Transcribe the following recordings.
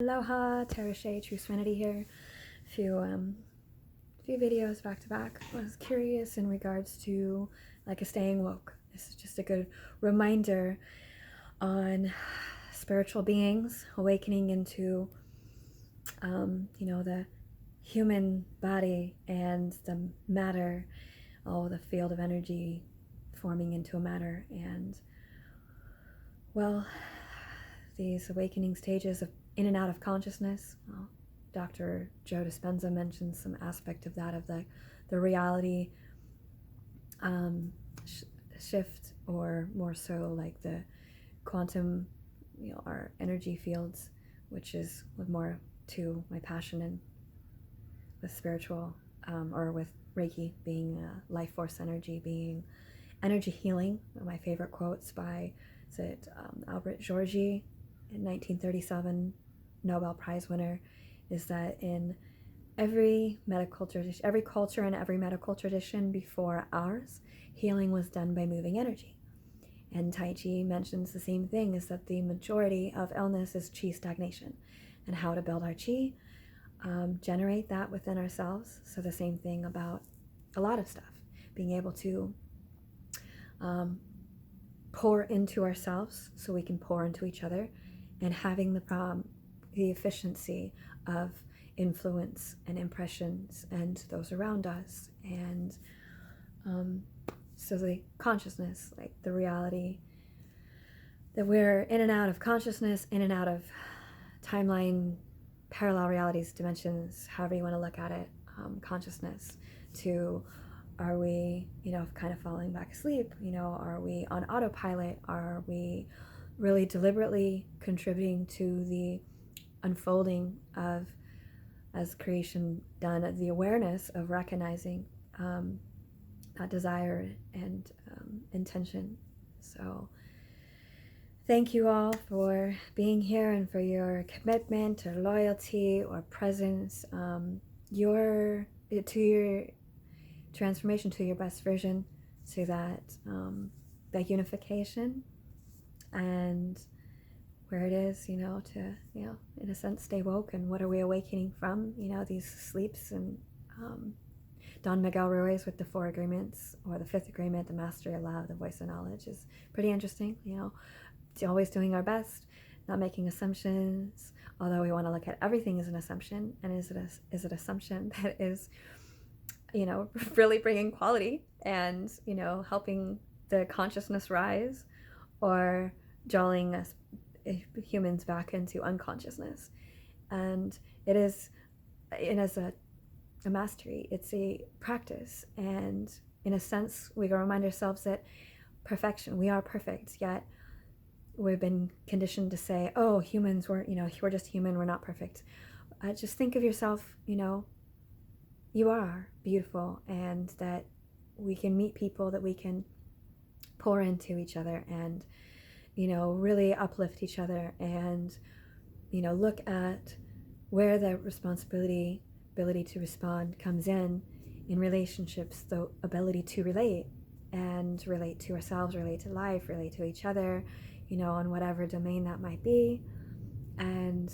Aloha, Terashe, True Serenity here. Few videos back to back. I was curious in regards to like a staying woke. This is just a good reminder on spiritual beings awakening into, the human body and the matter, the field of energy forming into a matter, and these awakening stages of in and out of consciousness. Dr. Joe Dispenza mentions some aspect of that, of the reality shift, or more so like the quantum, our energy fields, which is with more to my passion in with spiritual, or with Reiki being life force energy, being energy healing. One of my favorite quotes by, Albert Georgi, in 1937, Nobel Prize winner, is that in every medical tradition, every culture and every medical tradition before ours, healing was done by moving energy. And Tai Chi mentions the same thing, is that the majority of illness is chi stagnation, and how to build our chi, generate that within ourselves. So the same thing about a lot of stuff, being able to pour into ourselves so we can pour into each other, and having the efficiency of influence and impressions and those around us. And so the consciousness, like the reality that we're in and out of consciousness, in and out of timeline, parallel realities, dimensions, however you want to look at it, consciousness, to are we, kind of falling back asleep? Are we on autopilot? Are we really deliberately contributing to the unfolding of, as creation done, the awareness of recognizing that desire and intention? So thank you all for being here and for your commitment or loyalty or presence, to your transformation to your best version, to that unification, and where it is, to, in a sense, stay woke. And what are we awakening from, these sleeps? And Don Miguel Ruiz with the 4 agreements, or the 5th agreement, the mastery of love, the voice of knowledge, is pretty interesting. Always doing our best, not making assumptions, although we want to look at everything as an assumption. And is it assumption that is, really bringing quality and, helping the consciousness rise, or jolting us humans back into unconsciousness? And it is, and as a mastery, it's a practice. And in a sense, we gotta remind ourselves that perfection, we are perfect, yet we've been conditioned to say, oh, humans, we're just human, we're not perfect. Just think of yourself, you are beautiful, and that we can meet people that we can pour into each other, and really uplift each other, and look at where the ability to respond comes in relationships, the ability to relate, and relate to ourselves, relate to life, relate to each other, on whatever domain that might be. And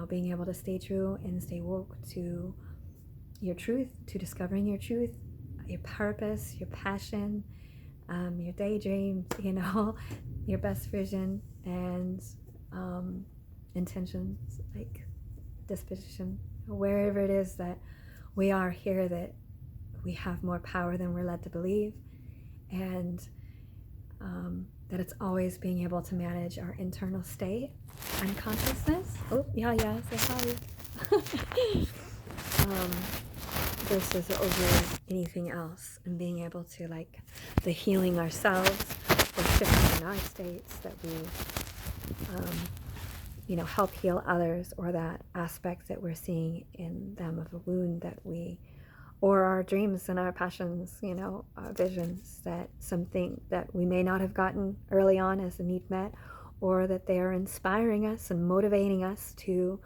being able to stay true and stay woke to your truth, to discovering your truth, your purpose, your passion, your daydreams, your best vision, and intentions, like disposition, wherever it is that we are here, that we have more power than we're led to believe, and that it's always being able to manage our internal state and consciousness. Oh, yeah, say hi. Versus over anything else, and being able to, like, the healing ourselves, or shifting in our states, that we help heal others, or that aspect that we're seeing in them of a wound that we, or our dreams and our passions, our visions, that something that we may not have gotten early on as a need met, or that they are inspiring us and motivating us to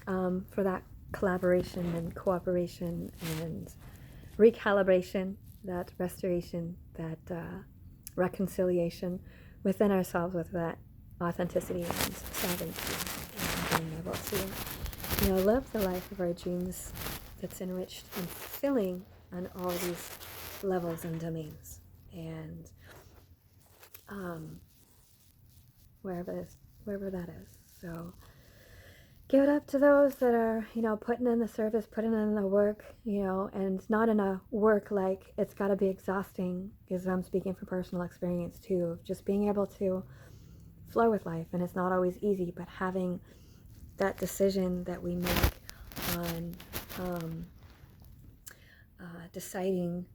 for that collaboration and cooperation and recalibration, that restoration, that reconciliation within ourselves, with that authenticity and sovereignty, and being able to, live the life of our dreams that's enriched and fulfilling on all these levels and domains. And wherever that is. So give it up to those that are, putting in the service, putting in the work, and not in a work like it's got to be exhausting, because I'm speaking from personal experience too, just being able to flow with life. And it's not always easy, but having that decision that we make on deciding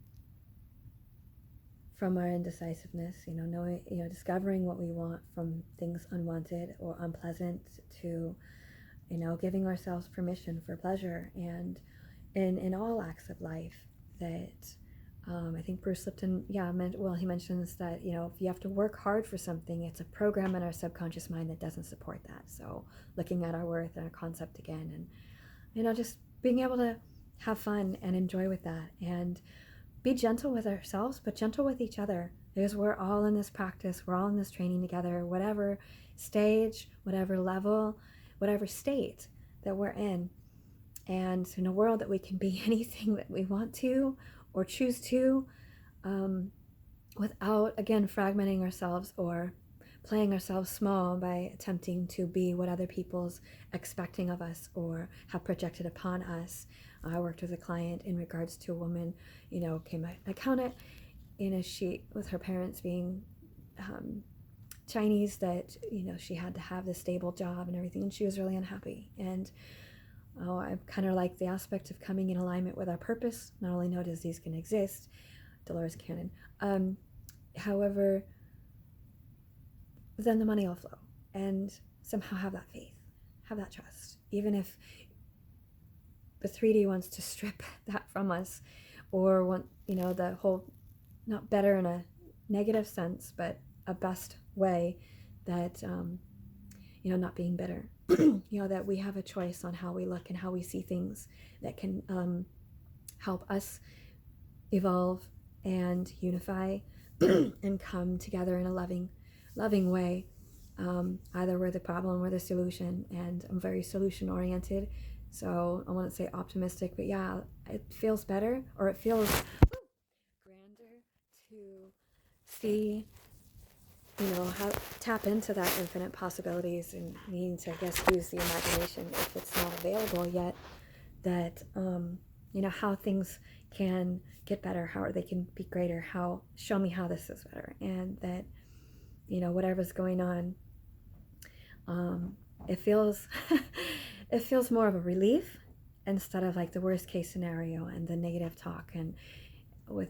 from our indecisiveness, knowing, discovering what we want from things unwanted or unpleasant, to, giving ourselves permission for pleasure, and in all acts of life. That I think Bruce Lipton, he mentions that, if you have to work hard for something, it's a program in our subconscious mind that doesn't support that. So looking at our worth and our concept again, and, just being able to have fun and enjoy with that, and be gentle with ourselves, but gentle with each other, because we're all in this practice, we're all in this training together, whatever stage, whatever level, whatever state that we're in. And in a world that we can be anything that we want to or choose to, without, again, fragmenting ourselves or playing ourselves small by attempting to be what other people's expecting of us or have projected upon us. I worked with a client in regards to a woman, came an accountant, she, with her parents being Chinese, that, she had to have this stable job and everything, and she was really unhappy. And I kind of like the aspect of coming in alignment with our purpose. Not only know disease can exist, Dolores Cannon, however, then the money will flow, and somehow have that faith, have that trust, even if the 3D wants to strip that from us, or want, the whole, not better in a negative sense, but a best way, that, not being bitter, that we have a choice on how we look and how we see things, that can help us evolve and unify and come together in a loving way. Either we're the problem or the solution, and I'm very solution oriented, so I wouldn't say optimistic, but yeah, it feels better, or it feels grander to see, how tap into that infinite possibilities, and needing to, I guess, use the imagination if it's not available yet, that how things can get better, how they can be greater, show me how this is better, and that, whatever's going on, it feels it feels more of a relief, instead of like the worst case scenario and the negative talk. And with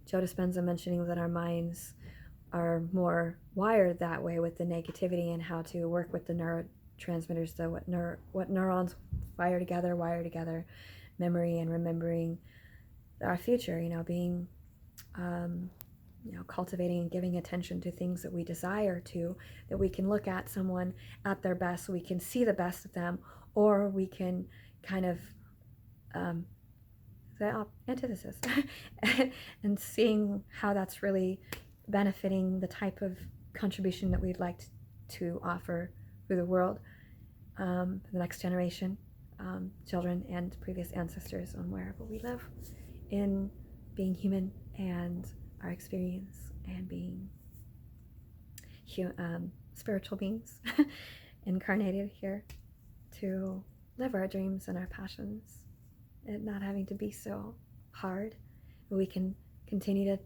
Joe Dispenza mentioning that our minds are more wired that way, with the negativity, and how to work with the neurotransmitters, what neurons wire together, memory and remembering our future, being cultivating and giving attention to things that we desire to, that we can look at someone at their best, so we can see the best of them, or we can kind of the antithesis and seeing how that's really benefiting the type of contribution that we'd like to offer through the world, the next generation, children and previous ancestors, on wherever we live, in being human and our experience, and being spiritual beings incarnated here to live our dreams and our passions, and not having to be so hard. We can continue to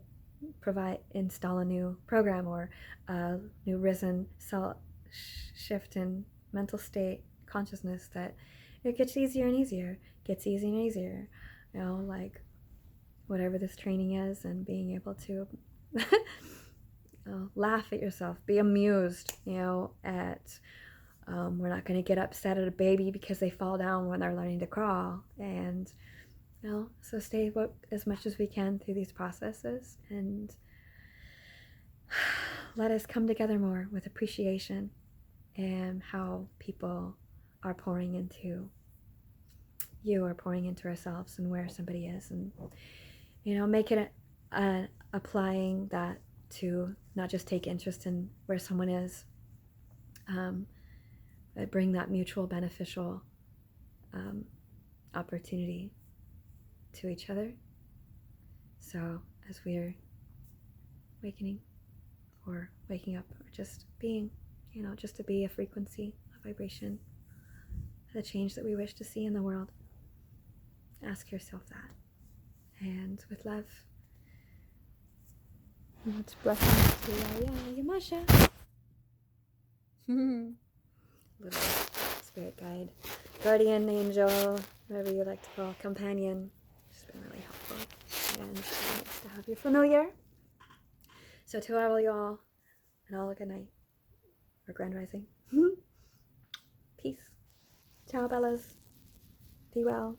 install a new program, or a new risen shift in mental state, consciousness, that it gets easier and easier, like whatever this training is, and being able to laugh at yourself, be amused, at we're not going to get upset at a baby because they fall down when they're learning to crawl, and so stay woke as much as we can through these processes, and let us come together more with appreciation, and how people are pouring into you, or pouring into ourselves, and where somebody is, and make it applying that to not just take interest in where someone is, bring that mutual beneficial opportunity to each other. So as we're awakening or waking up or just being, just to be a frequency, a vibration, the change that we wish to see in the world, ask yourself that. And with love, let's blessings to Yamasha. Little spirit guide, guardian angel, whatever you like to call, companion. It's been really helpful. And it's nice to have you familiar. So to all y'all, and all a good night. Or grand rising. Peace. Ciao, Bellas. Be well.